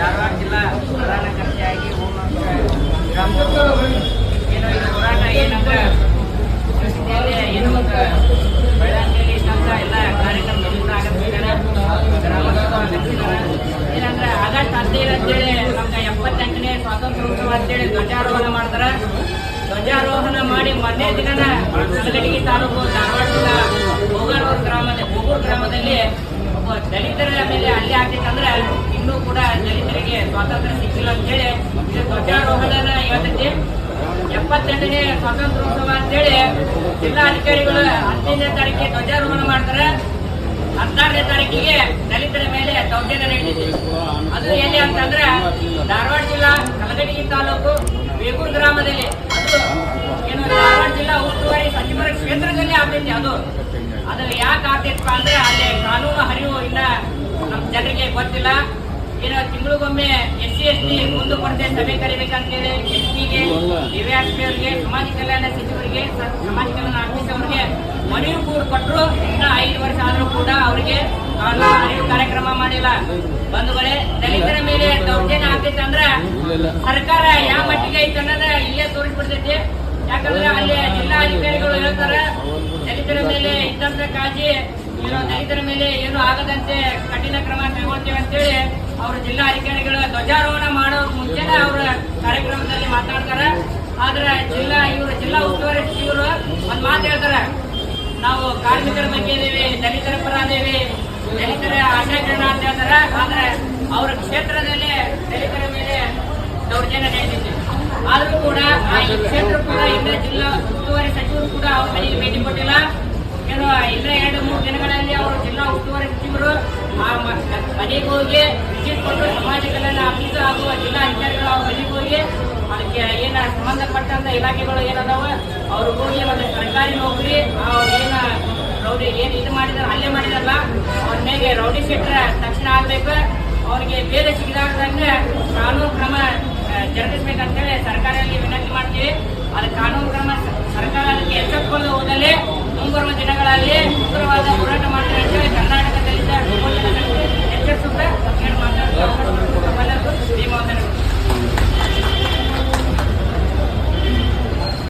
ಧಾರವಾಡ ಜಿಲ್ಲಾ ಪ್ರಧಾನ ಕರ್ತೆಯಾಗಿ ಏನು ಇದು ಹೋರಾಟ ಏನಂದ್ರೆ ಪರಿಸ್ಥಿತಿಯಲ್ಲಿ ಏನು ಬೆಳಗಾವಿಯಲ್ಲಿ ಇದ್ದಂಥ ಎಲ್ಲ ಕಾರ್ಯಕ್ರಮಗಳಿಂದ ಆಗಮಿಸಿದ್ದಾರೆ. ಏನಂದ್ರೆ ಆಗಸ್ಟ್ 15 ಅಂತೇಳಿ ನಮ್ಗೆ 78ನೇ ಸ್ವಾತಂತ್ರ್ಯೋತ್ಸವ ಅಂತೇಳಿ ಧ್ವಜಾರೋಹಣ ಮಾಡ್ತಾರೆ. ಧ್ವಜಾರೋಹಣ ಮಾಡಿ ಮೊನ್ನೆ ದಿನನ ಕಲಘಟಗಿ ತಾಲೂಕು ಧಾರವಾಡ ಜಿಲ್ಲಾ ಬೋಗೂರು ಗ್ರಾಮದಲ್ಲಿ ಒಬ್ಬ ದಲಿತರ ಮೇಲೆ ಹಲ್ಲೆ ಆಗ್ತಿತ್ತಂದ್ರೆ ಇನ್ನೂ ಕೂಡ ದಲಿತರಿಗೆ ಸ್ವಾತಂತ್ರ್ಯ ಸಿಕ್ಕಿಲ್ಲ ಅಂತೇಳಿ ಇದು ಧ್ವಜಾರೋಹಣ ಹೇಳ್ತೈತಿ. 78ನೇ ಸ್ವಾತಂತ್ರ್ಯೋತ್ಸವ ಅಂತೇಳಿ ಜಿಲ್ಲಾಧಿಕಾರಿಗಳು 15ನೇ ತಾರೀಕಿಗೆ ಧ್ವಜಾರೋಹಣ ಮಾಡ್ತಾರೆ. 16ನೇ ತಾರೀಕಿಗೆ ದಲಿತರ ಮೇಲೆ ದೌರ್ಜನ್ಯ ನಡೀತಿದೆ. ಅದು ಎಲ್ಲಿ ಅಂತಂದ್ರೆ ಧಾರವಾಡ ಜಿಲ್ಲಾ ಕಲಘಟಗಿ ತಾಲೂಕು ಬೇಗೂರು ಗ್ರಾಮದಲ್ಲಿ. ಅದು ಏನು ಧಾರವಾಡ ಜಿಲ್ಲಾ ಉಸ್ತುವಾರಿ ಸಚಿವರ ಕ್ಷೇತ್ರದಲ್ಲಿ ಆಗ್ತೈತಿ. ಅದು ಯಾಕೆ ಆಗ್ತೈತಪ್ಪ ಅಂದ್ರೆ ಅಲ್ಲಿ ಕಾನೂನು ಹರಿವು ಇನ್ನ ನಮ್ಮ ಜನರಿಗೆ ಗೊತ್ತಿಲ್ಲ. ಏನೋ ತಿಂಗಳಿಗೊಮ್ಮೆ SC/ST ಮುಂದುವರೆದ ಸಭೆ ಕರಿಬೇಕಂತೇಳಿ SP ಗೆ, DVSP ಅವರಿಗೆ, ಸಮಾಜ ಕಲ್ಯಾಣ ಸಚಿವರಿಗೆ, ಸಮಾಜ ಕಲ್ಯಾಣ ಆಫೀಸ್ ಅವರಿಗೆ ಮನವಿ ಕೂಡ ಕೊಟ್ಟರು. ಇನ್ನ 5 ವರ್ಷ ಆದ್ರೂ ಕೂಡ ಅವರಿಗೆ ಕಾನೂನು ಅರಿವು ಕಾರ್ಯಕ್ರಮ ಮಾಡಿಲ್ಲ. ಬಂಧುಗಳೇ, ದಲಿತರ ಮೇಲೆ ದೌರ್ಜನ್ಯ ಆಗ್ತೈತೆ ಅಂದ್ರೆ ಸರ್ಕಾರ ಯಾವ ಮಟ್ಟಿಗೆ ಐತೆ ಅನ್ನೋದ ಇಲ್ಲೇ ತೋರಿಸ್ಬಿಡ್ತೈತಿ. ಯಾಕಂದ್ರೆ ಅಲ್ಲಿ ಜಿಲ್ಲಾಧಿಕಾರಿಗಳು ಹೇಳ್ತಾರೆ ದಲಿತರ ಮೇಲೆ ಇದ್ದಂತ ಕಾಳಜಿ ಏನೋ ದಲಿತರ ಮೇಲೆ ಏನು ಆಗದಂತೆ ಕಠಿಣ ಕ್ರಮ ಕೈಗೊಳ್ತೇವೆ ಅಂತೇಳಿ ಅವರು ಜಿಲ್ಲಾಧಿಕಾರಿಗಳು ಧ್ವಜಾರೋಹಣ ಮಾಡೋ ಮುಂಚೆನೆ ಅವರ ಕಾರ್ಯಕ್ರಮದಲ್ಲಿ ಮಾತಾಡ್ತಾರೆ. ಆದ್ರೆ ಜಿಲ್ಲಾ ಉಸ್ತುವಾರಿ ಸಚಿವರು ಒಂದ್ ಮಾತು ಹೇಳ್ತಾರೆ, ನಾವು ಕಾರ್ಮಿಕರ ಬಗ್ಗೆ ಇದೀವಿ, ದಲಿತರ ಪರ ಅದೇವಿ, ದಲಿತರ ಆಶಾಕಿರಣ ಅಂತ ಹೇಳ್ತಾರೆ. ಆದ್ರೆ ಅವರ ಕ್ಷೇತ್ರದಲ್ಲಿ ದಲಿತರ ಮೇಲೆ ದೌರ್ಜನ್ಯ ನಡೆದಿದೆ. ಆದ್ರೂ ಕೂಡ ಈ ಕ್ಷೇತ್ರ ಕೂಡ ಇನ್ನ ಜಿಲ್ಲಾ ಉಸ್ತುವಾರಿ ಸಚಿವರು ಕೂಡ ಅವ್ರ ಮನೆಗೆ ಭೇಟಿ ಕೊಟ್ಟಿಲ್ಲ. ಏನು ಇನ್ನ 2-3 ದಿನಗಳಲ್ಲಿ ಅವರು ಜಿಲ್ಲಾ ಉಸ್ತುವಾರಿ ಸಚಿವರು ಆ ಮನೆಗೆ ಹೋಗಿ ವಿಸಿಟ್ ಕೊಟ್ಟು ಸಮಾಜ ಕಲ್ಯಾಣ ಆಫೀಸ್ ಹಾಗೂ ಜಿಲ್ಲಾ ಅಧಿಕಾರಿಗಳು ಅವ್ರ ಮನೆಗೆ ಹೋಗಿ ಅದಕ್ಕೆ ಏನ ಸಂಬಂಧಪಟ್ಟಂತ ಇಲಾಖೆಗಳು ಏನದಾವ ಅವ್ರಿಗೆ ಹೋಗಿ ಒಂದು ಸರ್ಕಾರಿ ನೌಕರಿ ಏನ ರೌಡಿ ಏನ್ ಇದು ಮಾಡಿದಾರ ಹಲ್ಲೆ ಮಾಡಿದಾರಲ್ಲ ಅವ್ರ ಮೇಲೆ ರೌಡಿ ಶೀಟರ್ ತಕ್ಷಣ ಆಗ್ಬೇಕು. ಅವ್ರಿಗೆ ಬೇಗ ಸಿಗದಾರ್ದಂಗೆ ಕಾನೂನು ಕ್ರಮ ಜರುಗಿಸ್ಬೇಕಂತೇಳಿ ಸರ್ಕಾರದಲ್ಲಿ ವಿನಂತಿ ಮಾಡ್ತೀವಿ. ಅದು ಕಾನೂನು ಕ್ರಮ ಸರ್ಕಾರ ಅದಕ್ಕೆ ಎಚ್ಚೆತ್ತುಕೊಂಡು ಹೋದಲ್ಲಿ ಮುಂಬರುವ ದಿನಗಳಲ್ಲಿ ಉಗ್ರವಾದ ಹೋರಾಟ ಮಾಡ್ತಾರೆ ಅಂತೇಳಿ ಕರ್ನಾಟಕದಲ್ಲಿದ್ದ ಎಚ್ಚರಿಸುತ್ತೆ.